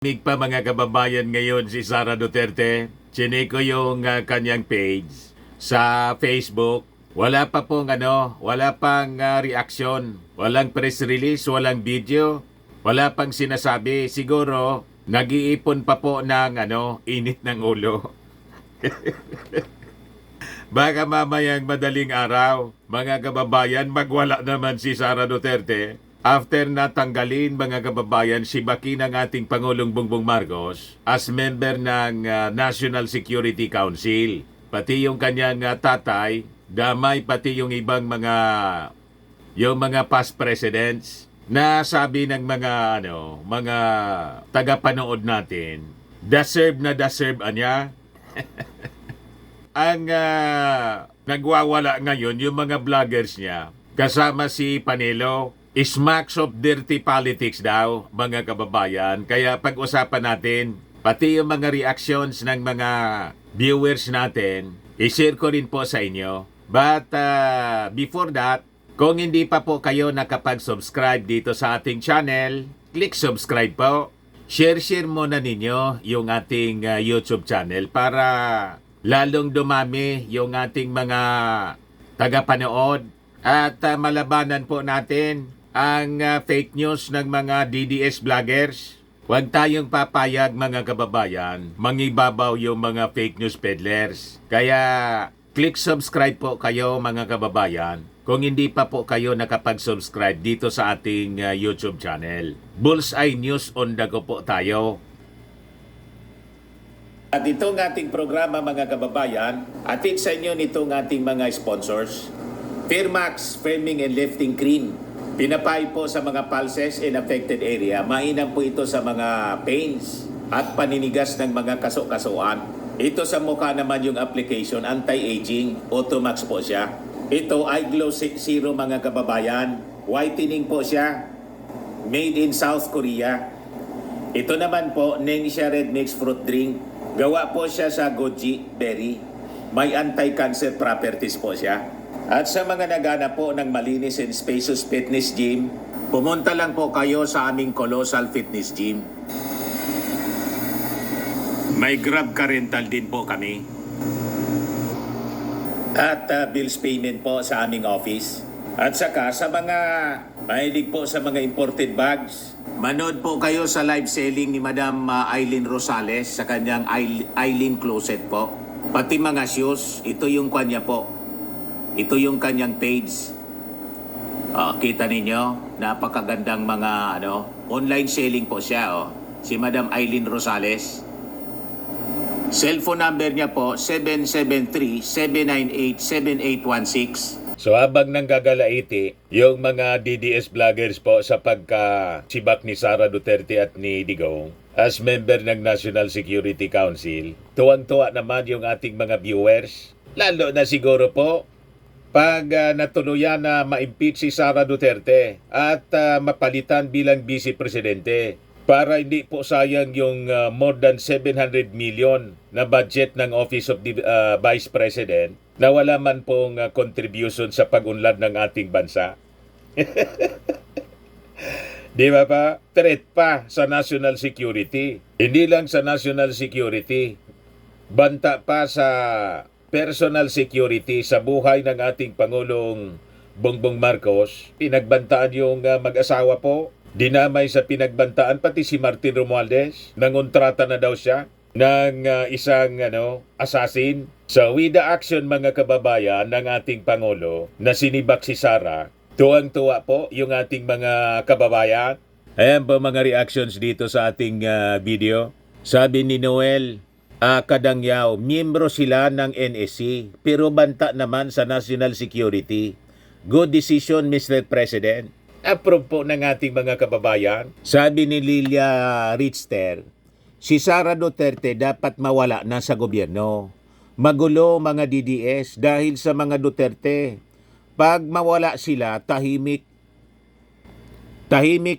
Mig pa mga kababayan ngayon si Sara Duterte. Chinek ko yung kanyang page sa Facebook. Wala pa pong wala pang reaksyon. Walang press release, walang video. Wala pang sinasabi. Siguro nag-iipon pa po ng init ng ulo. Baka mamayang madaling araw, mga kababayan, magwala naman si Sara Duterte. After natanggalin, mga kababayan, si Baki ng ating Pangulong Bongbong Marcos as member ng National Security Council. Pati yung kanyang tatay, damay pati yung ibang mga past presidents na sabi ng mga tagapanood natin, deserve anya. Ang nagwawala ngayon yung mga vloggers niya kasama si Panelo. Smacks of dirty politics daw, mga kababayan. Kaya pag-usapan natin, pati yung mga reactions ng mga viewers natin, i-share ko rin po sa inyo. But before that, kung hindi pa po kayo nakapag-subscribe dito sa ating channel, click subscribe po. Share muna ninyo yung ating YouTube channel para lalong dumami yung ating mga tagapanood at malabanan po natin ang fake news ng mga DDS vloggers. Huwag tayong papayag, mga kababayan, mangibabaw yung mga fake news peddlers. Kaya click subscribe po kayo, mga kababayan, kung hindi pa po kayo nakapag-subscribe dito sa ating YouTube channel. Bullseye News on the go po tayo. At itong ating programa, mga kababayan, atid sa inyo nitong ating mga sponsors. Firmax Firming and Lifting Cream. Pinapay po sa mga pulses in affected area. Mainam po ito sa mga pains at paninigas ng mga kaso-kasuan. Ito sa mukha naman yung application, anti-aging, Automax po siya. Ito ay Glow Zero, mga kababayan. Whitening po siya. Made in South Korea. Ito naman po, Nengxia Red Mix Fruit Drink. Gawa po siya sa goji berry. May anti-cancer properties po siya. At sa mga nagana po ng malinis and spacious fitness gym, pumunta lang po kayo sa aming Colossal Fitness Gym. May Grab car rental din po kami. At bills payment po sa aming office. At saka sa mga mahilig po sa mga imported bags, manood po kayo sa live selling ni Madam Aileen Rosales sa kanyang Aileen Closet po. Pati mga shoes, ito yung kanya po. Ito yung kanyang page. Kita ninyo, napakagandang mga online selling po siya. Si Madam Aileen Rosales. Cellphone number niya po, 773-798-7816. So habang nanggagalaiti, yung mga DDS vloggers po sa pagkasibak ni Sara Duterte at ni Digong as member ng National Security Council, tuwang-tuwa naman yung ating mga viewers. Lalo na siguro po pag natuluyan na ma-impeach si Sara Duterte at mapalitan bilang Vice Presidente para hindi po sayang yung more than 700 million na budget ng Office of the Vice President na wala man pong contribution sa pag-unlad ng ating bansa. Di ba pa? Threat pa sa national security. Hindi lang sa national security, banta pa sa personal security sa buhay ng ating Pangulong Bongbong Marcos. Pinagbantaan yung mag-asawa po. Dinamay sa pinagbantaan pati si Martin Romualdez. Nangontrata na daw siya ng isang assassin. So with the action, mga kababayan, ng ating Pangulo na sinibak si Sara, tuwang-tuwa po yung ating mga kababayan. Ayan po mga reactions dito sa ating video. Sabi ni Noel Kadangyaw, miyembro sila ng NSC pero banta naman sa national security. Good decision, Mr. President. Approve po ng ating mga kababayan. Sabi ni Lilia Richter, si Sara Duterte dapat mawala na sa gobyerno. Magulo mga DDS dahil sa mga Duterte. Pag mawala sila, tahimik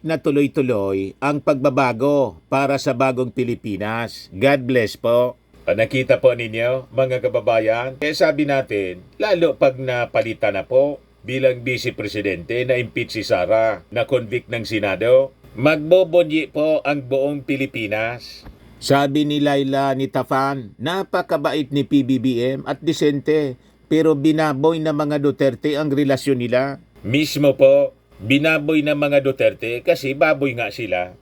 na tuloy-tuloy ang pagbabago para sa bagong Pilipinas. God bless po. Nakita po ninyo, mga kababayan. Kaya sabi natin, lalo pag napalitan na po bilang Vice Presidente na impeach si Sara, na convict ng Senado, Magbobonyi po ang buong Pilipinas. Sabi ni Laila Nitafan, napakabait ni PBBM at disente, pero binaboy ng mga Duterte ang relasyon nila. Mismo po, binaboy ng mga Duterte kasi baboy nga sila.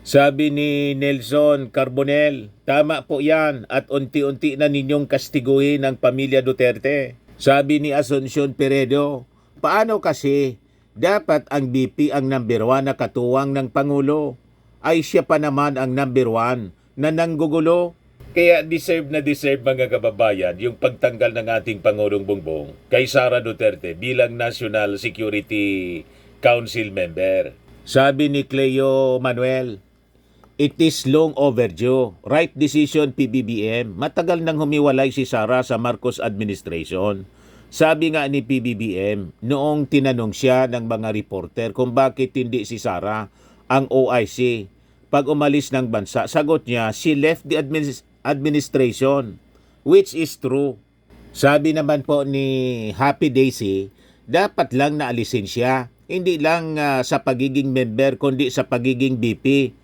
Sabi ni Nelson Carbonel, tama po yan at unti-unti na ninyong kastiguhin ang pamilya Duterte. Sabi ni Asuncion Peredo, paano kasi dapat ang BP ang number 1 na katuwang ng Pangulo? Ay siya pa naman ang number 1 na nanggugulo. Kaya deserve na deserve mga kababayan yung pagtanggal ng ating Pangulong Bongbong kay Sara Duterte bilang National Security Council member. Sabi ni Cleo Manuel, it is long overdue. Right decision PBBM. Matagal nang humiwalay si Sara sa Marcos administration. Sabi nga ni PBBM, noong tinanong siya ng mga reporter kung bakit hindi si Sara ang OIC. Pag umalis ng bansa, sagot niya, she left the administration, which is true. Sabi naman po ni Happy Daisy, dapat lang naalisin siya. Hindi lang sa pagiging member, kundi sa pagiging BP.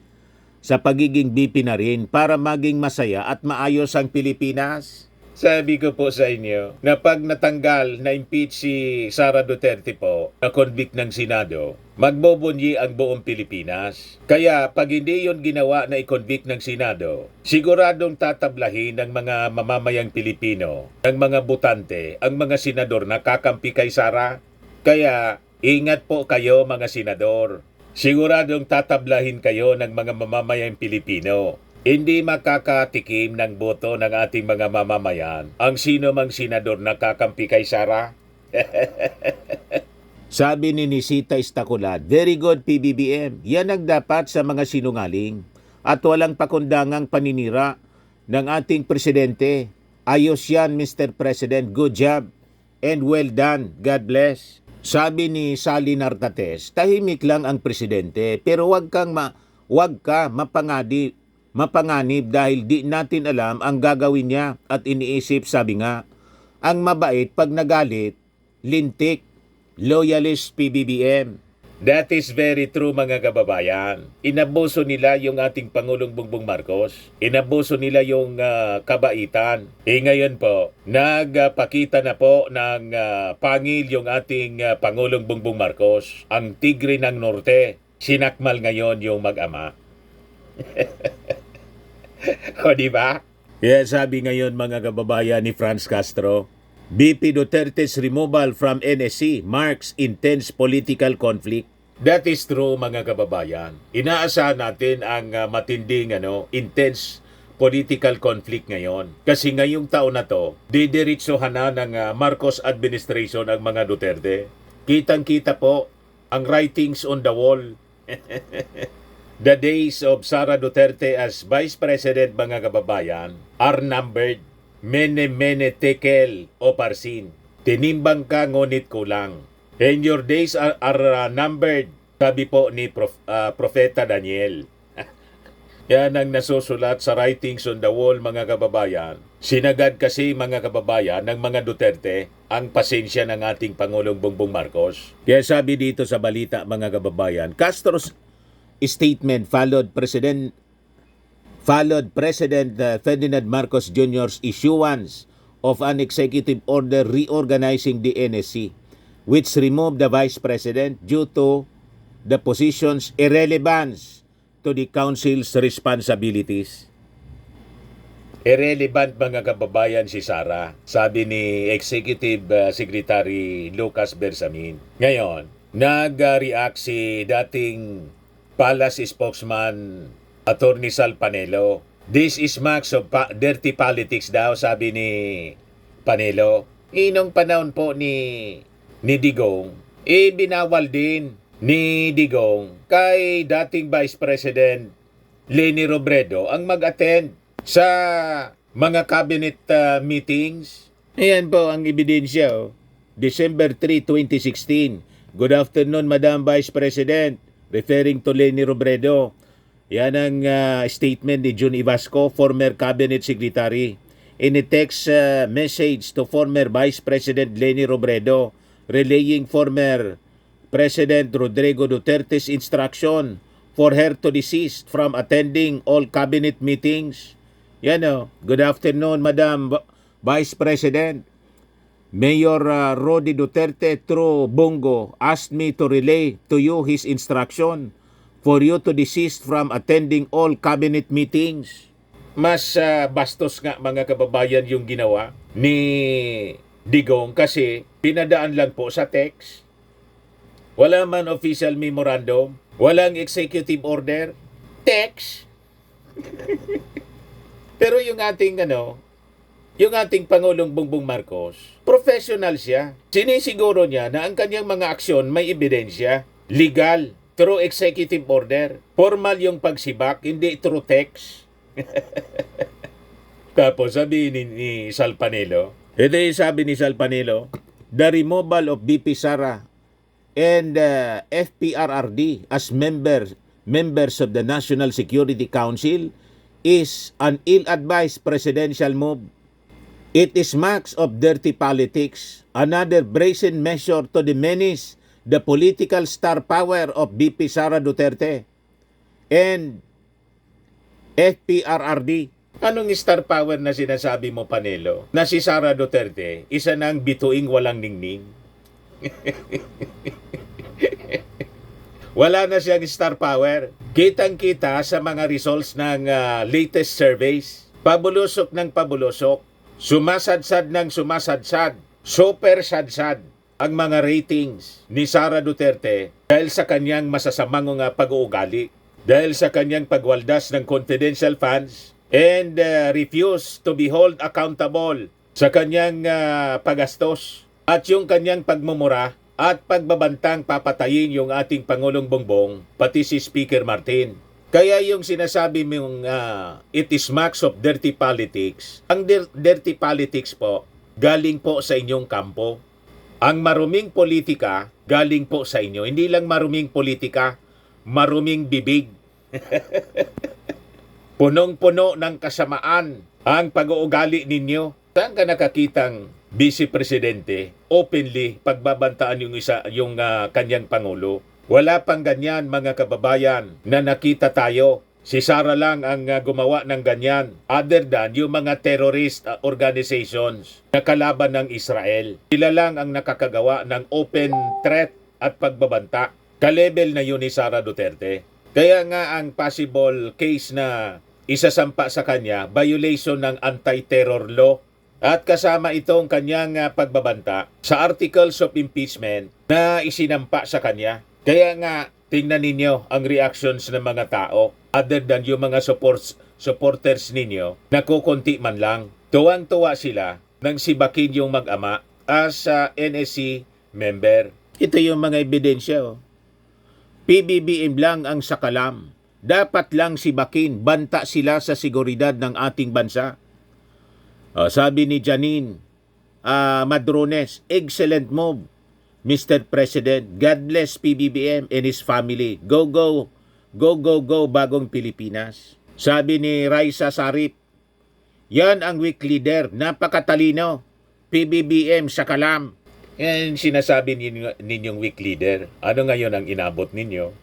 Sa pagiging BP na rin para maging masaya at maayos ang Pilipinas. Sabi ko po sa inyo na pag natanggal na impeach si Sara Duterte po na convict ng Senado, magbobonyi ang buong Pilipinas. Kaya pag hindi yon ginawa na i-convict ng Senado, siguradong tatablahin ng mga mamamayang Pilipino, ng mga botante, ang mga senador na kakampi kay Sara. Kaya ingat po kayo mga senador. Siguradong tatablahin kayo ng mga mamamayang Pilipino. Hindi makakatikim ng boto ng ating mga mamamayan ang sino mang senador na kakampi kay Sara. Sabi ni Nisita Istaculad, very good PBBM. Yan ang dapat sa mga sinungaling at walang pakundangang paninira ng ating presidente. Ayos yan Mr. President, good job and well done. God bless. Sabi ni Sally Nartates, tahimik lang ang presidente pero wag ka mapanganib dahil di natin alam ang gagawin niya at iniisip, sabi nga, ang mabait pag nagalit, lintik, loyalist PBBM. That is very true mga kababayan. Inabuso nila yung ating Pangulong Bongbong Marcos. Inabuso nila yung kabaitan. Ngayon po, nagpakita na po ng pangil yung ating Pangulong Bongbong Marcos. Ang tigre ng norte, sinakmal ngayon yung mag-ama. O diba? Kaya sabi ngayon mga kababayan ni Franz Castro, BP Duterte's removal from NSC marks intense political conflict. That is true mga kababayan. Inaasahan natin ang matinding intense political conflict ngayon. Kasi ngayong taon na to, didiretsohan na ng Marcos administration ang mga Duterte. Kitang-kita po ang writings on the wall. The days of Sara Duterte as Vice President mga kababayan are numbered. Mene tekel o parsin. Tinimbang ka ngunit kulang. And your days are numbered. Sabi po ni Propeta Daniel. Yan ang nasusulat sa writings on the wall mga kababayan. Sinagad kasi mga kababayan ng mga Duterte ang pasensya ng ating Pangulong Bongbong Marcos. Kaya sabi dito sa balita mga kababayan, Castro's statement followed President Ferdinand Marcos Jr.'s issuance of an executive order reorganizing the NSC, which removed the Vice President due to the position's irrelevance to the Council's responsibilities. Irrelevant mga kababayan si Sara, sabi ni Executive Secretary Lucas Bersamin. Ngayon, nag-react si dating Palace spokesman Attorney Sal Panelo. This is marks of dirty politics daw, sabi ni Panelo. Inong panahon po ni Digong, binawal din ni Digong kay dating Vice President Leni Robredo ang mag-attend sa mga cabinet meetings. Ayan po ang ebidensya. December 3, 2016. Good afternoon, Madam Vice President. Referring to Leni Robredo. Yan ang statement ni Jun Ivasco, former cabinet secretary. In a text message to former Vice President Leni Robredo, relaying former President Rodrigo Duterte's instruction for her to desist from attending all cabinet meetings. Yan o. Good afternoon, Madam Vice President. Mayor Rodi Duterte through Bongo asked me to relay to you his instruction for you to desist from attending all cabinet meetings. Mas bastos nga mga kababayan yung ginawa ni Digong kasi pinadaan lang po sa text. Wala man official memorandum, walang executive order, text. Pero yung ating Pangulong Bongbong Marcos, professional siya. Sinisiguro niya na ang kanyang mga aksyon may ebidensya, legal, through executive order. Formal yung pagsibak, hindi through text. Tapos sabi ni Sal Panelo, ito yung sabi ni Sal Panelo, the removal of BP Sara and FPRRD as members of the National Security Council is an ill-advised presidential move. It is marks of dirty politics, another brazen measure to diminish the political star power of BP Sara Duterte and FPRRD. Anong star power na sinasabi mo, Panelo? Na si Sara Duterte, isa ng bituing walang ningning. Wala na siyang star power. Kitang-kita sa mga results ng latest surveys. Pabulusok ng pabulusok. Sumasadsad ng sumasadsad. Super sadsad ang mga ratings ni Sara Duterte dahil sa kanyang masasamang pag-uugali. Dahil sa kanyang pagwaldas ng confidential funds and refuse to be held accountable sa kanyang pagastos at yung kanyang pagmumura at pagbabantang papatayin yung ating Pangulong Bongbong, pati si Speaker Martin. Kaya yung sinasabi mong it is marks of dirty politics, ang dirty politics po, galing po sa inyong kampo. Ang maruming politika, galing po sa inyo. Hindi lang maruming politika, maruming bibig. Punong-puno ng kasamaan ang pag-uugali ninyo. Saan ka nakakitang Vice Presidente openly pagbabantaan yung kanyang Pangulo? Wala pang ganyan mga kababayan na nakita tayo. Si Sara lang ang gumawa ng ganyan other than yung mga terrorist organizations na kalaban ng Israel. Sila lang ang nakakagawa ng open threat at pagbabanta. Ka-level na yun ni Sara Duterte. Kaya nga ang possible case na isasampa sa kanya, violation ng anti-terror law. At kasama itong kanyang pagbabanta sa articles of impeachment na isinampa sa kanya. Kaya nga, tingnan ninyo ang reactions ng mga tao other than yung mga supporters ninyo na kukunti man lang. Tuwang-tuwa sila nang sibakin yung mag-ama as NSC member. Ito yung mga ebidensya. PBBM lang ang sakalam. Dapat lang sibakin, banta sila sa seguridad ng ating bansa. Sabi ni Janine Madrones, excellent move, Mr. President. God bless PBBM and his family. Go, go, go, go, go, bagong Pilipinas. Sabi ni Raisa Sarip, yan ang weak leader, napakatalino. PBBM sa kalam. Yan sinasabi ninyong weak leader. Ano ngayon ang inabot ninyo?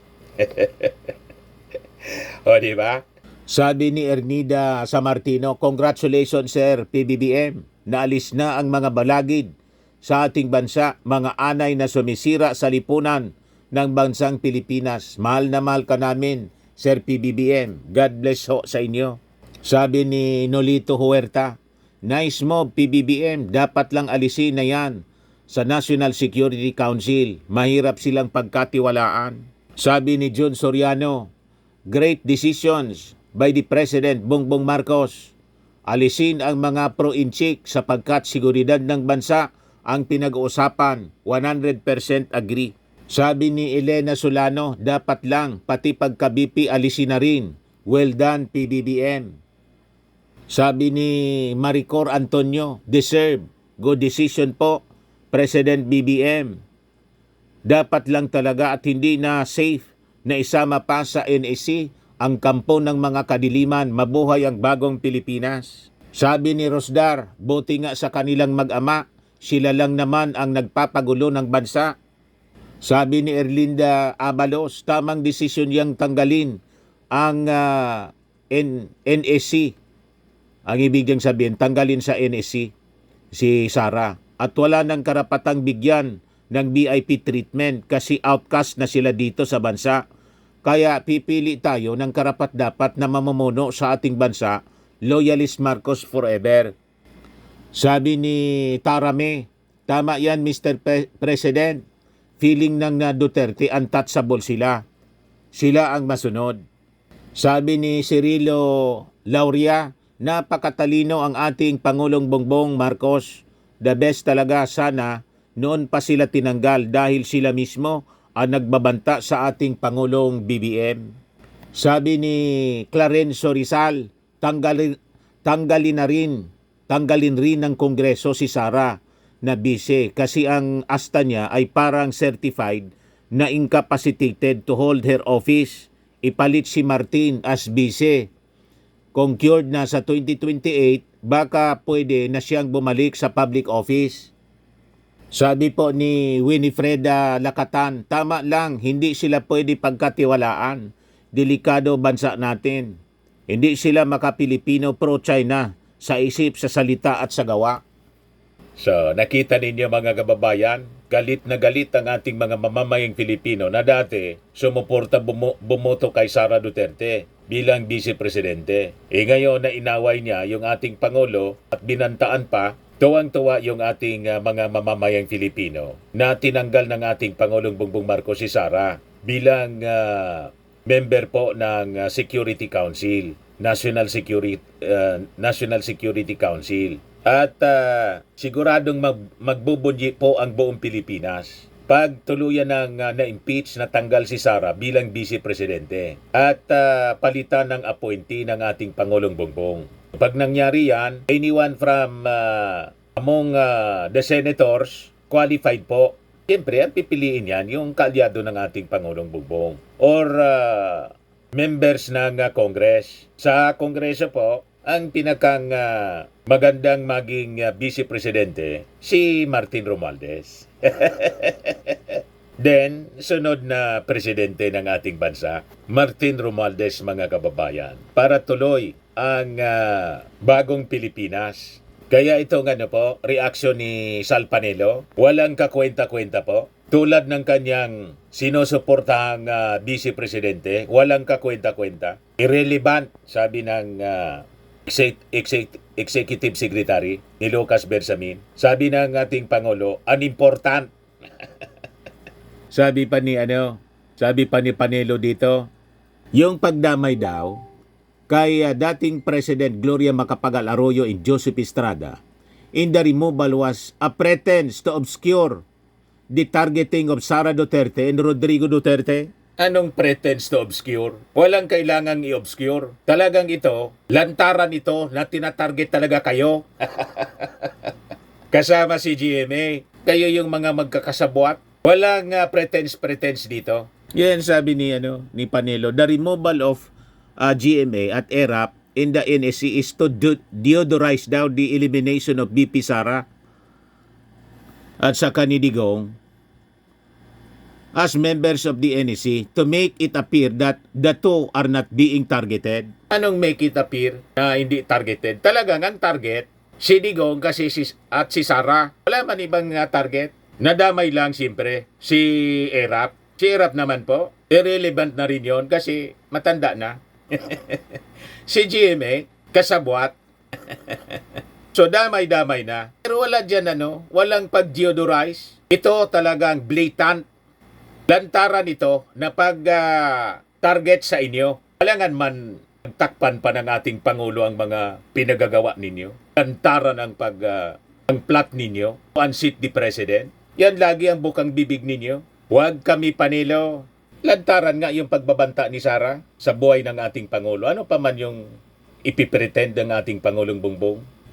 O, di ba? Sabi ni Ernida Samartino, congratulations sir PBBM. Naalis na ang mga balagid sa ating bansa, mga anay na sumisira sa lipunan ng bansang Pilipinas. Mahal na mahal ka namin, Sir PBBM. God bless ho sa inyo. Sabi ni Nolito Huerta, nice move PBBM, dapat lang alisin na yan sa National Security Council. Mahirap silang pagkatiwalaan. Sabi ni John Soriano, great decisions by the President Bongbong Marcos. Alisin ang mga pro-inchik sapagkat seguridad ng bansa ang pinag-uusapan. 100% agree. Sabi ni Elena Solano, dapat lang pati pagka-BP alisin na rin. Well done PBBM. Sabi ni Maricor Antonio, deserve. Good decision po, President BBM. Dapat lang talaga at hindi na safe na isama pa sa NSC ang kampo ng mga kadiliman. Mabuhay ang bagong Pilipinas. Sabi ni Rosdar, buti nga sa kanilang mag-ama, sila lang naman ang nagpapagulo ng bansa. Sabi ni Erlinda Abalos, tamang desisyon yang tanggalin ang NSC. Ang ibig niyang sabihin, tanggalin sa NSC si Sara. At wala nang karapatang bigyan ng VIP treatment kasi outcast na sila dito sa bansa. Kaya pipili tayo ng karapat-dapat na mamumuno sa ating bansa, Loyalist Marcos forever. Sabi ni Tarame, tama yan Mr. President. Feeling ng Duterte, untouchable sila. Sila ang masunod. Sabi ni Cirilo Lauria, napakatalino ang ating Pangulong Bongbong Marcos. The best talaga, sana noon pa sila tinanggal dahil sila mismo ang nagbabanta sa ating Pangulong BBM. Sabi ni Clarenzo Rizal, tanggalin rin ng Kongreso si Sara na bise kasi ang asta niya ay parang certified na incapacitated to hold her office. Ipalit si Martin as bise. Kung cured na sa 2028, baka pwede na siyang bumalik sa public office. Sabi po ni Winifreda Lakatan, tama lang, hindi sila pwede pagkatiwalaan. Delikado bansa natin. Hindi sila maka-Pilipino pro-China sa isip, sa salita at sa gawa. So, nakita ninyo mga kababayan, galit na galit ang ating mga mamamayang Pilipino na dati sumuporta bumoto kay Sara Duterte bilang Vice Presidente. Ngayon na inaway niya yung ating Pangulo at binantaan pa, tuwang-tuwa yung ating mga mamamayang Filipino na tinanggal ng ating Pangulong Bongbong Marcos si Sara bilang member po ng Security Council, National Security Council. At siguradong magbubunyi po ang buong Pilipinas pag tuluyan ng na-impeach na tanggal si Sara bilang Vice Presidente at palitan ng appointee ng ating Pangulong Bongbong. Pag nangyari yan, anyone from among the senators qualified po. Siyempre, ang pipiliin yan yung kaalyado ng ating Pangulong Bongbong or members ng Congress. Sa Kongreso po, ang pinakang magandang maging Vice Presidente, si Martin Romualdez. Then, sunod na presidente ng ating bansa, Martin Romualdez mga kababayan, para tuloy ang bagong Pilipinas. Kaya itong reaksyon ni Sal Panelo, walang kakwenta-kwenta po. Tulad ng kanyang sinusuportahang Vice Presidente, walang kakwenta-kwenta. Irrelevant, sabi ng Executive Secretary ni Lucas Bersamin. Sabi ng ating Pangulo, unimportant. Sabi pa ni Panelo dito, yung pagdamay daw kay dating President Gloria Macapagal Arroyo and Joseph Estrada in the removal was a pretense to obscure the targeting of Sara Duterte and Rodrigo Duterte. Anong pretense to obscure? Walang kailangang i-obscure. Talagang ito, lantaran ito na tinatarget talaga kayo. Kasama si GMA. Kayo yung mga magkakasabwat. Walang pretense dito. Yan sabi ni Panelo. The removal of GMA at ERAP in the NSC is to deodorize down the elimination of BP Sara at sa Kanidigong as members of the NSC to make it appear that the two are not being targeted. Anong make it appear na hindi targeted? Talagang ang target, si Digong kasi si Sara. Wala man ibang target. Nadamay lang siyempre si ERAP. Si ERAP naman po, irrelevant na rin yun kasi matanda na. Si GMA, kasabwat. So damay-damay na. Pero wala dyan walang pag-deodorize. Ito talagang blatant. Lantaran ito na pag-target sa inyo. Kailangan man takpan pa ng ating Pangulo ang mga pinagagawa ninyo. Lantaran ang ang plot ninyo. Unseat the President. Yan lagi ang bukang bibig ninyo. Huwag kami Panelo. Lantaran nga yung pagbabanta ni Sara sa buhay ng ating Pangulo. Ano pa man yung ipipretend ng ating Pangulong Bongbong?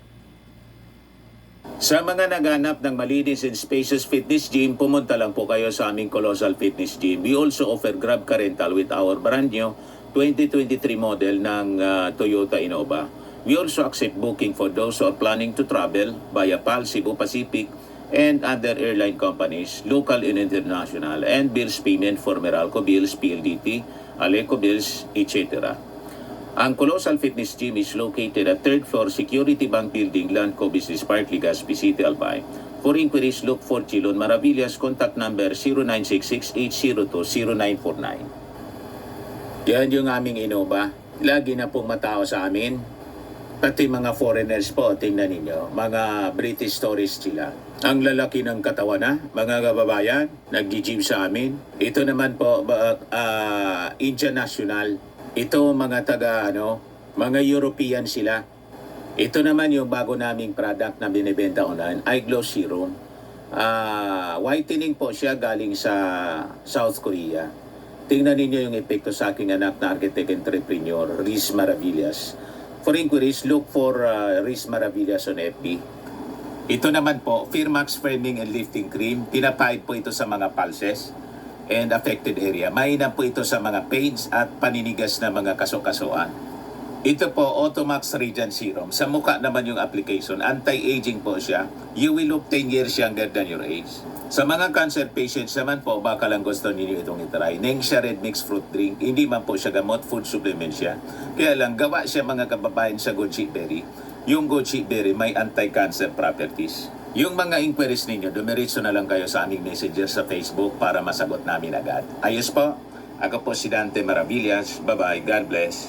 Sa mga naghanap ng malinis and spacious fitness gym, pumunta lang po kayo sa aming Colossal Fitness Gym. We also offer Grab Car Rental with our brand new 2023 model ng Toyota Innova. We also accept booking for those who are planning to travel via PAL, Cebu Pacific, and other airline companies, local and international, and bills payment for Meralco Bills, PLDT, Aleco Bills, etc. Ang Colossal Fitness Gym is located at 3rd floor Security Bank Building, Landco Business Park, Legazpi City, Albay. For inquiries, look for Chilon Maravillas. Contact number 0966-802-0949. Yan yung aming Innova. Lagi na pong matao sa amin. Pati mga foreigners po, tingnan ninyo. Mga British tourists sila. Ang lalaki ng katawan na, mga kababayan, nag-gym sa amin. Ito naman po, Indian National. Ito mga mga European sila. Ito naman yung bago naming product na binibenta online, iGlow Serum. Whitening po siya galing sa South Korea. Tingnan ninyo yung epekto sa aking anak na architect entrepreneur, Riz Maravillas. For inquiries, look for Riz Maravillas on FB. Ito naman po, Firmax Firming and Lifting Cream. Pinapahid po ito sa mga pulses and affected area. Mainam po ito sa mga pains at paninigas na mga kaso-kasuan. Ito po, Automax Radiant Serum. Sa mukha naman yung application. Anti-aging po siya. You will look 10 years younger than your age. Sa mga cancer patients naman po, baka lang gusto ninyo itong itry. Nengxia Red Mixed Fruit Drink. Hindi man po siya gamot, food supplement siya. Kaya lang, gawa siya mga kababayan sa goji berry. Yung goji berry may anti-cancer properties. Yung mga inquiries ninyo, dumiretso na lang kayo sa aming messenger sa Facebook para masagot namin agad. Ayos po. Ako po si Dante Maravillas. Bye-bye. God bless.